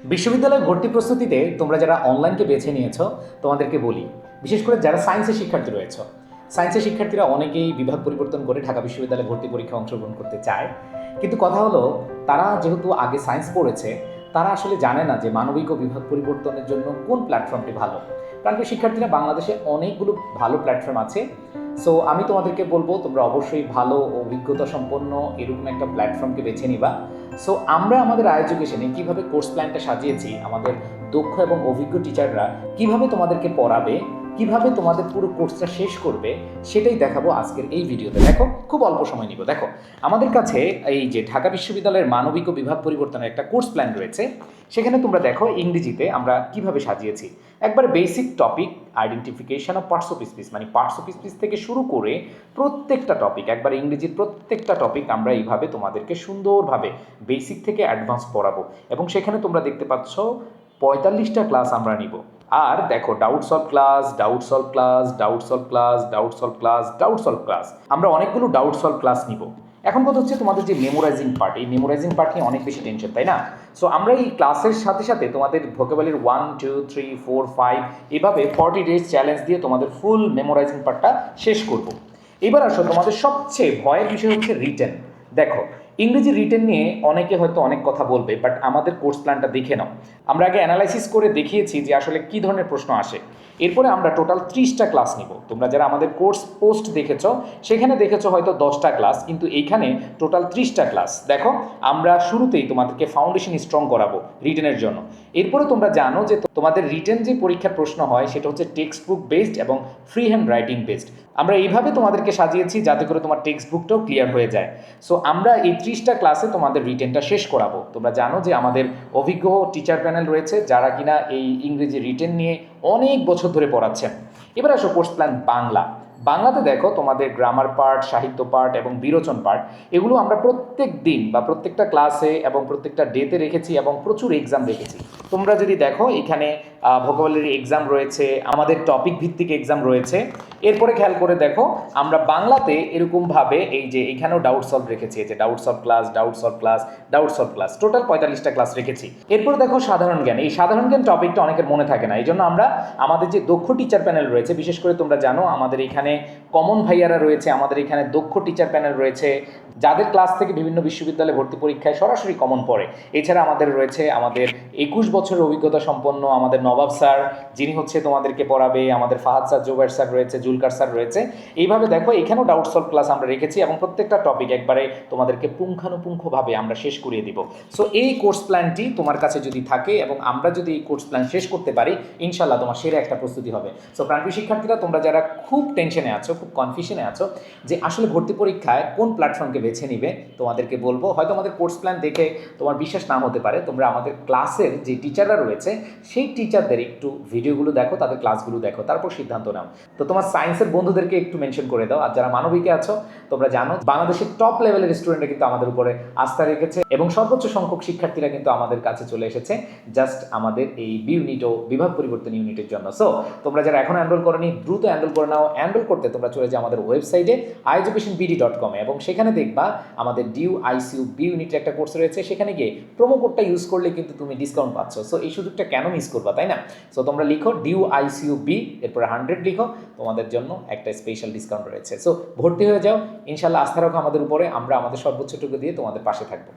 বিশ্ববিদ্যালয় ভর্তি প্রস্তুতিতে তোমরা যারা অনলাইনকে বেছে নিয়েছো তোমাদেরকে বলি, বিশেষ করে যারা সায়েন্সের শিক্ষার্থী রয়েছে, সায়েন্সের শিক্ষার্থীরা অনেকেই বিভাগ পরিবর্তন করে ঢাকা বিশ্ববিদ্যালয়ে ভর্তি পরীক্ষায় অংশগ্রহণ করতে চায়। কিন্তু কথা হলো, তারা যেহেতু আগে সায়েন্স পড়েছে, তারা আসলে জানে না যে মানবিক ও বিভাগ পরিবর্তনের জন্য কোন প্ল্যাটফর্মটি ভালো। কারণ শিক্ষার্থীরা বাংলাদেশে অনেকগুলো ভালো প্ল্যাটফর্ম আছে। সো আমি তোমাদেরকে বলবো, তোমরা অবশ্যই ভালো অভিজ্ঞতা সম্পন্ন এরকম একটা প্ল্যাটফর্মকে বেছে নিবা। সো আমরা আমাদের আয়োজক এসে কীভাবে কোর্স প্ল্যানটা সাজিয়েছি, আমাদের দক্ষ এবং অভিজ্ঞ টিচাররা কিভাবে তোমাদেরকে পড়াবে, কিভাবে তোমাদের পুরো কোর্সটা শেষ করবে, সেটাই দেখাবো আজকের এই ভিডিওতে। দেখো, খুব অল্প সময় নিব। দেখো, আমাদের কাছে এই যে ঢাকা বিশ্ববিদ্যালয়ের মানবিক ও বিভাগ পরিবর্তনের একটা কোর্স প্ল্যান রয়েছে। সেখানে তোমরা দেখো ইংরেজিতে আমরা কিভাবে সাজিয়েছি। একবারে basic topic identification of parts of speech, মানে পার্টস অফ স্পিচ থেকে শুরু করে প্রত্যেকটা টপিক, একবার ইংরেজির প্রত্যেকটা টপিক আমরা এইভাবে তোমাদেরকে সুন্দরভাবে বেসিক থেকে অ্যাডভান্স পড়াবো। এবং সেখানে তোমরা দেখতে পাচ্ছ 45টা ক্লাস আমরা নিব। আর দেখো, doubt solve class, doubt solve class, doubt solve class, doubt solve class, doubt solve class, আমরা অনেকগুলো ডাউট সলভ ক্লাস নিব। এখন কথা হচ্ছে, তোমাদের যে মেমোরাইজিং পার্ট, এই মেমোরাইজিং পার্ট নিয়ে অনেক বেশি টেনশন, তাই না? সো আমরা এই ক্লাসের সাথে সাথে তোমাদের ভোকাবুলারি 1 2 3 4 5 এভাবে 40 ডেজ চ্যালেঞ্জ দিয়ে তোমাদের ফুল মেমোরাইজিং পার্টটা শেষ করব। এবার আসো, তোমাদের সবচেয়ে ভয়ের বিষয় হচ্ছে রিটেন। দেখো, ইংরেজি রিটেন নিয়ে অনেকে হয়তো অনেক কথা বলবে, বাট আমাদের কোর্স প্ল্যানটা দেখে নাও। আমরা আগে অ্যানালাইসিস করে দেখিয়েছি যে আসলে কী ধরনের প্রশ্ন আসে। এরপরে আমরা টোটাল 30টা ক্লাস নিব। তোমরা যারা আমাদের কোর্স পোস্ট দেখেছো, সেখানে দেখেছো হয়তো 10টা ক্লাস, কিন্তু এইখানে টোটাল 30টা ক্লাস। দেখো, আমরা শুরুতেই তোমাদেরকে ফাউন্ডেশন স্ট্রং করাবো রিটেনের জন্য। এরপরে তোমরা জানো যে তোমাদের রিটেন যে পরীক্ষার প্রশ্ন হয় সেটা হচ্ছে টেক্সট বুক বেসড এবং ফ্রি হ্যান্ড রাইটিং বেসড। আমরা এইভাবে তোমাদেরকে সাজিয়েছি যাতে করে তোমার টেক্সট বুকটাও ক্লিয়ার হয়ে যায়। সো আমরা এই 30টা ক্লাসে তোমাদের রিটেনটা শেষ করাবো। তোমরা জানো যে আমাদের অভিজ্ঞ টিচার প্যানেল রয়েছে যারা কিনা এই ইংরেজি রিটেন নিয়ে অনেক বছর ধরে পড়াচ্ছেন। এবার আসো কোর্স প্ল্যান বাংলা। বাংলাতে দেখো, তোমাদের গ্রামার পার্ট, সাহিত্য পার্ট এবং বিরোচন পার্ট, এগুলো আমরা প্রত্যেক দিন বা প্রত্যেকটা ক্লাসে এবং প্রত্যেকটা ডেতে রেখেছি এবং প্রচুর এক্সাম রেখেছি। তোমরা যদি দেখো, এখানে ভোকাবুলারি এক্সাম রয়েছে, আমাদের টপিক ভিত্তিক এক্সাম রয়েছে। এরপরে খেয়াল করে দেখো, আমরা বাংলাতে এরকমভাবে এই যে এখানেও ডাউট সলভ রেখেছি, যে doubt solve class, doubt solve class, doubt solve class, total 45টা ক্লাস রেখেছি। এরপর দেখো সাধারণ জ্ঞান। এই সাধারণ জ্ঞান টপিকটা অনেকের মনে থাকে না, এই জন্য আমরা আমাদের যে দক্ষ টিচার প্যানেল রয়েছে, বিশেষ করে তোমরা জানো আমাদের এখানে কমন ভাইয়ারা রয়েছে, আমাদের এখানে দক্ষ টিচার প্যানেল রয়েছে, যাদের ক্লাস থেকে বিভিন্ন বিশ্ববিদ্যালয়ে ভর্তি পরীক্ষায় সরাসরি কমন পড়ে। এছাড়া আমাদের রয়েছে আমাদের 21 বছরের অভিজ্ঞতা সম্পন্ন আমাদের নবাব স্যার, যিনি হচ্ছে তোমাদেরকে পড়াবে, আমাদের ফাহাদ স্যার, জোবায়ের স্যার রয়েছে, জুলকার স্যার রয়েছে। এইভাবে দেখো, এখানেও ডাউট সলভ ক্লাস আমরা রেখেছি এবং প্রত্যেকটা টপিক একবারে তোমাদেরকে পুঙ্খানুপুঙ্খভাবে আমরা শেষ করিয়ে দিব। সো এই কোর্স প্ল্যানটি তোমার কাছে যদি থাকে এবং আমরা যদি এই কোর্স প্ল্যান শেষ করতে পারি, ইনশাল্লাহ তোমার সেরা একটা প্রস্তুতি হবে। সো প্রাণপ্রিয় শিক্ষার্থীরা, তোমরা যারা খুব টেনশনে আছো, খুব কনফিউশনে আছো যে আসলে ভর্তি পরীক্ষায় কোন প্ল্যাটফর্মকে বেছে নিবে, তোমাদেরকে বলবো, হয়তো আমাদের কোর্স প্ল্যান দেখে তোমার বিশ্বাস না হতে পারে, তোমরা আমাদের ক্লাসের যে টিচাররা রয়েছে সেই টিচারদের একটু ভিডিওগুলো দেখো, তাদের ক্লাসগুলো দেখো, তারপর সিদ্ধান্ত নাও। তো তোমার সায়েন্সের বন্ধুদেরকে একটু মেনশন করে দাও। আর যারা মানবিকে আছো, তোমরা জানো বাংলাদেশের টপ লেভেলের স্টুডেন্টরা কিন্তু আমাদের উপরে আস্থা রেখেছে এবং সর্বোচ্চ সংখ্যক শিক্ষার্থীরা কিন্তু আমাদের কাছে চলে এসেছে জাস্ট আমাদের এই বি ইউনিট ও বিভাগ পরিবর্তন ইউনিটের জন্য। সো তোমরা যারা এখন এনরোল করোনি, দ্রুত এনরোল করে নাও। এনরোল করতে তোমরা চলে যাও আমাদের ওয়েবসাইটে ieducationbd.com এবং সেখানে দেখবা আমাদের ডিউ আইসিইউ বি ইউনিটের একটা কোর্স রয়েছে। সেখানে গিয়ে প্রোমো কোডটা ইউজ করলে কিন্তু তুমি ডিসকাউন্ট পাচ্ছ। সো এই সুযোগটা কেন মিস করবা, তাই না? সো তোমরা লিখো ডিউ আইসিইউ বি, এরপরে 100 লিখো, তোমাদের জন্য একটা স্পেশাল ডিসকাউন্ট রয়েছে। সো ভর্তি হয়ে যাও, ইনশাল্লাহ আস্থা রাখো আমাদের উপরে, আমরা আমাদের সর্বোচ্চটুকু দিয়ে তোমাদের পাশে থাকবো।